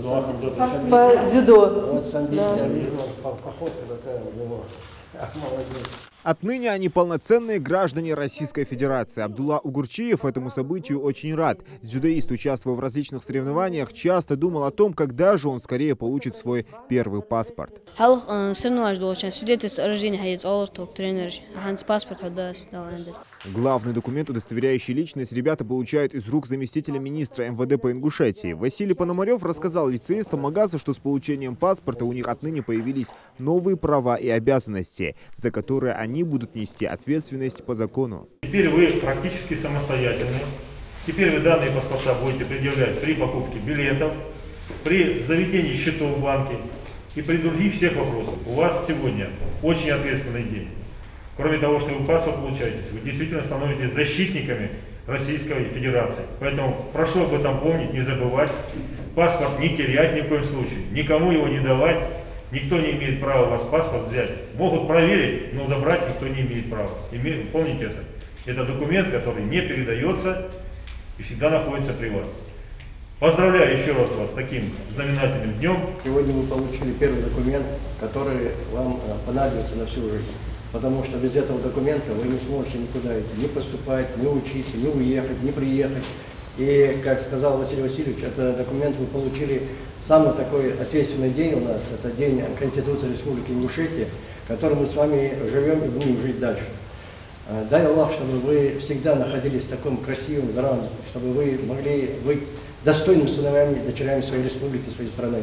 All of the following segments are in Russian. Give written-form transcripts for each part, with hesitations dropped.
По дзюдо. Отныне они полноценные граждане Российской Федерации. Абдулла Угурчиев этому событию очень рад. Дзюдоист, участвуя в различных соревнованиях, часто думал о том, когда же он скорее получит свой первый паспорт. Главный документ, удостоверяющий личность, ребята получают из рук заместителя министра МВД по Ингушетии. Василий Пономарев рассказал лицеистам Магаса, что с получением паспорта у них отныне появились новые права и обязанности, за которые они будут нести ответственность по закону. Теперь вы практически самостоятельны. Теперь вы данные паспорта будете предъявлять при покупке билетов, при заведении счетов в банке и при других всех вопросах. У вас сегодня очень ответственный день. Кроме того, что вы паспорт получаете, вы действительно становитесь защитниками Российской Федерации. Поэтому прошу об этом помнить, не забывать. Паспорт не терять ни в коем случае, никому его не давать. Никто не имеет права у вас паспорт взять. Могут проверить, но забрать никто не имеет права. Помните это. Это документ, который не передается и всегда находится при вас. Поздравляю еще раз вас с таким знаменательным днем. Сегодня вы получили первый документ, который вам понадобится на всю жизнь. Потому что без этого документа вы не сможете никуда идти, не поступать, не учиться, не уехать, не приехать. И, как сказал Василий Васильевич, этот документ вы получили самый такой ответственный день у нас. Это день Конституции Республики Ингушетия, в котором мы с вами живем и будем жить дальше. Дай Аллах, чтобы вы всегда находились в таком красивом, здравом, чтобы вы могли быть достойными сыновьями, дочерями своей республики, своей страны.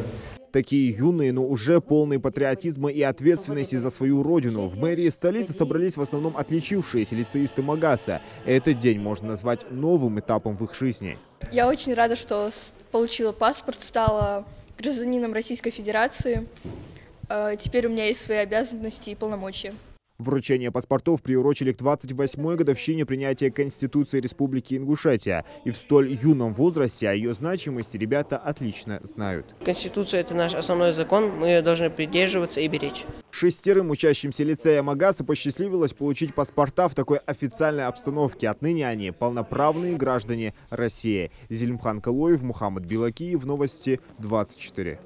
Такие юные, но уже полные патриотизма и ответственности за свою родину. В мэрии столицы собрались в основном отличившиеся лицеисты Магаса. Этот день можно назвать новым этапом в их жизни. Я очень рада, что получила паспорт, стала гражданином Российской Федерации. Теперь у меня есть свои обязанности и полномочия. Вручение паспортов приурочили к 28-й годовщине принятия Конституции Республики Ингушетия. И в столь юном возрасте о ее значимости ребята отлично знают. Конституция – это наш основной закон, мы ее должны придерживаться и беречь. 6 учащимся лицея Магаса посчастливилось получить паспорта в такой официальной обстановке. Отныне они полноправные граждане России. Зелимхан Калоев, Мухаммад Билакиев, Новости 24.